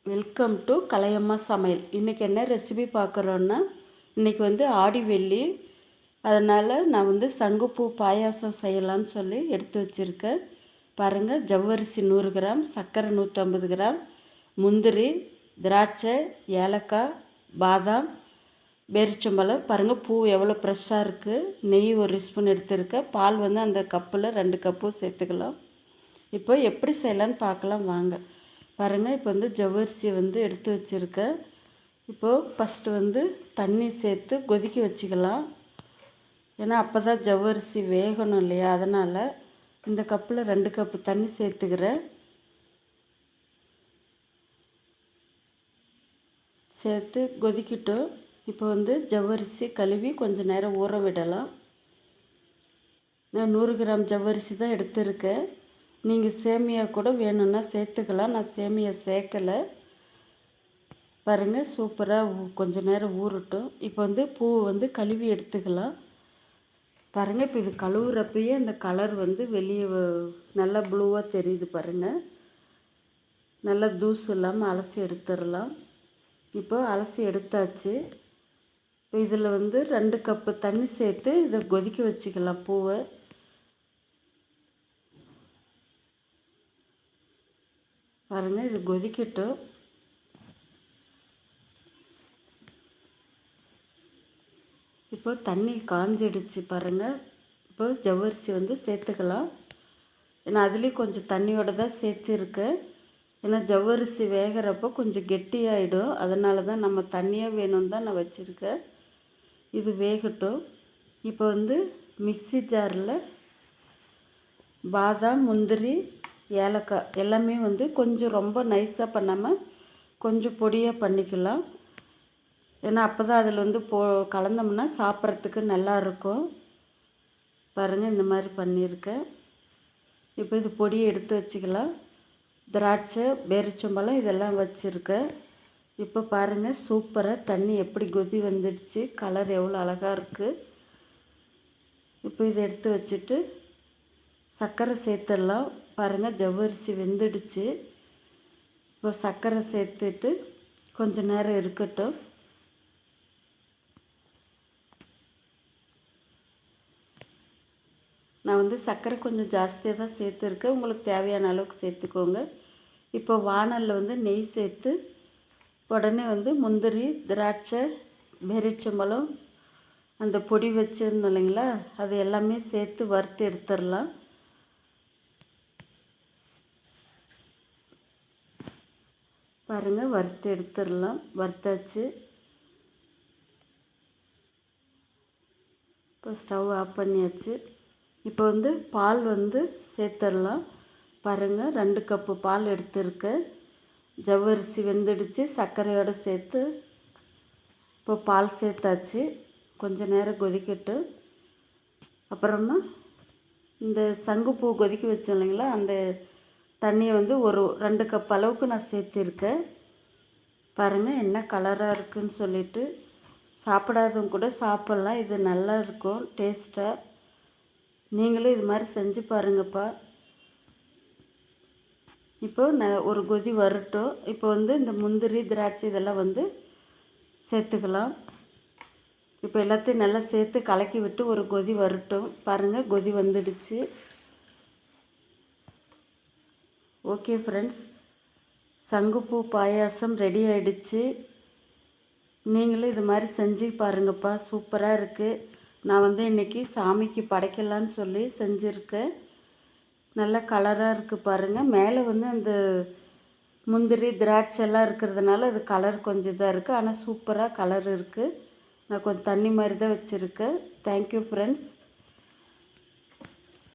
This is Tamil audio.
வெல்கம் டு கலையம்மா சமையல். இன்றைக்கி என்ன ரெசிபி பார்க்குறோன்னா, இன்றைக்கி வந்து ஆடி வெள்ளி. அதனால் நான் வந்து சங்குப்பூ பாயாசம் செய்யலான்னு சொல்லி எடுத்து வச்சுருக்கேன். பாருங்கள், ஜவ்வரிசி 100 கிராம், சர்க்கரை 150 கிராம், முந்திரி, திராட்சை, ஏலக்காய், பாதாம், பேரிச்சம்பழம். பாருங்கள், பூ எவ்வளோ ஃப்ரெஷ்ஷாக இருக்குது. நெய் 1 ஸ்பூன் எடுத்துருக்கேன். பால் வந்து அந்த கப்பில் 2 கப்பு சேர்த்துக்கலாம். இப்போ எப்படி செய்யலான்னு பார்க்கலாம் வாங்க. பாருங்கள், இப்போ வந்து ஜவ்வரிசியை வந்து எடுத்து வச்சுருக்கேன். இப்போது ஃபஸ்ட்டு வந்து தண்ணி சேர்த்து கொதிக்க வச்சுக்கலாம். ஏன்னா அப்போ தான் ஜவ்வரிசி வேகணும் இல்லையா, அதனால் இந்த கப்பில் 2 கப்பு தண்ணி சேர்த்துக்கிறேன். சேர்த்து கொதிக்கட்டும். இப்போ வந்து ஜவ்வரிசி கழுவி கொஞ்சம் நேரம் ஊற விடலாம். நான் 100 கிராம் ஜவ்வரிசி தான் எடுத்திருக்கேன். நீங்கள் சேமியா கூட வேணும்னா சேர்த்துக்கலாம். நான் சேமியா சேர்க்கலை. பாருங்கள், சூப்பராக கொஞ்சம் நேரம் ஊறட்டும். இப்போ வந்து பூ வந்து கழுவி எடுத்துக்கலாம். பாருங்கள், இப்போ இது கழுவுறப்பயே அந்த கலர் வந்து வெளியே நல்லா ப்ளூவாக தெரியுது. பாருங்கள், நல்லா தூசு இல்லாமல் அலசி எடுத்துடலாம். இப்போ அலசி எடுத்தாச்சு. இப்போ இதில் வந்து 2 கப்பு தண்ணி சேர்த்து இதை கொதிக்க வச்சுக்கலாம் பூவை. பாருங்கள், இது கொதிக்கட்டும். இப்போ தண்ணி காஞ்சிடுச்சு பாருங்கள். இப்போ ஜவ்வரிசி வந்து சேர்த்துக்கலாம். ஏன்னா அதுலேயும் கொஞ்சம் தண்ணியோடு தான் சேர்த்துருக்கேன். ஏன்னா ஜவ்வரிசி வேகிறப்போ கொஞ்சம் கெட்டியாகிடும். அதனால தான் நம்ம தண்ணியாக வேணும்னு தான் நான் வச்சுருக்கேன். இது வேகட்டும். இப்போ வந்து மிக்ஸி ஜாரில் பாதாம், முந்திரி, ஏலக்காய் எல்லாமே வந்து கொஞ்சம் ரொம்ப நைஸாக பண்ணாமல் கொஞ்சம் பொடியாக பண்ணிக்கலாம். ஏன்னா அப்போ தான் அதில் வந்து கலந்தோம்னா சாப்பிட்றதுக்கு நல்லாயிருக்கும். பாருங்கள், இந்த மாதிரி பண்ணியிருக்கேன். இப்போ இது பொடியை எடுத்து வச்சுக்கலாம். திராட்சை, பேரிச்சம்பழம் இதெல்லாம் வச்சுருக்கேன். இப்போ பாருங்கள், சூப்பராக தண்ணி எப்படி கொதி வந்துடுச்சு. கலர் எவ்வளோ அழகாக இருக்குது. இப்போ இதை எடுத்து வச்சுட்டு சர்க்கரை சேர்த்துடலாம். பாருங்கள், ஜவ்வரிசி வெந்துடுச்சு. இப்போ சர்க்கரை சேர்த்துட்டு கொஞ்சம் நேரம் இருக்கட்டும். நான் வந்து சர்க்கரை கொஞ்சம் ஜாஸ்தியாக தான் சேர்த்துருக்கேன். உங்களுக்கு தேவையான அளவுக்கு சேர்த்துக்கோங்க. இப்போ வாணலில் வந்து நெய் சேர்த்து உடனே வந்து முந்திரி, திராட்சை, பேரிச்சம்பழம் அந்த பொடி வச்சுருந்தோம் இல்லைங்களா, அது எல்லாமே சேர்த்து வறுத்து எடுத்துடலாம். பாருங்கள், வறுத்து எடுத்துடலாம். வறுத்தாச்சு. இப்போ ஸ்டவ் ஆஃப் பண்ணியாச்சு. இப்போ வந்து பால் வந்து சேர்த்துடலாம். பாருங்கள், 2 கப்பு பால் எடுத்துருக்கேன். ஜவ்வரிசி வெந்துடுச்சு. சர்க்கரையோடு சேர்த்து இப்போ பால் சேர்த்தாச்சு. கொஞ்சம் நேரம் கொதிக்கட்டும். அப்புறமா இந்த சங்குப்பூ கொதிக்க வச்சோம் இல்லைங்களா, அந்த தண்ணியை வந்து ஒரு 2 கப் அளவுக்கு நான் சேர்த்துருக்கேன். பாருங்கள், என்ன கலராக இருக்குதுன்னு சொல்லிட்டு சாப்பிடாதவங்க கூட சாப்பிட்லாம். இது நல்லா இருக்கும் டேஸ்ட்டாக. நீங்களும் இது மாதிரி செஞ்சு பாருங்கப்பா. இப்போ ஒரு கொதி வரட்டும். இப்போ வந்து இந்த முந்திரி, திராட்சை இதெல்லாம் வந்து சேர்த்துக்கலாம். இப்போ எல்லாத்தையும் நல்லா சேர்த்து கலக்கி விட்டு ஒரு கொதி வரட்டும். பாருங்கள், கொதி வந்துடுச்சு. ஓகே ஃப்ரெண்ட்ஸ், சங்குப்பூ பாயாசம் ரெடி ஆகிடுச்சு. நீங்களும் இது மாதிரி செஞ்சு பாருங்கப்பா. சூப்பராக இருக்குது. நான் வந்து இன்றைக்கி சாமிக்கு படைக்கலான்னு சொல்லி செஞ்சுருக்கேன். நல்ல கலராக இருக்குது பாருங்கள். மேலே வந்து அந்த முந்திரி, திராட்சை எல்லாம் இருக்கிறதுனால அது கலர் கொஞ்சம் இதாக இருக்குது. ஆனால் சூப்பராக கலர் இருக்குது. நான் கொஞ்சம் தண்ணி மாதிரி தான் வச்சுருக்கேன். Thank you friends.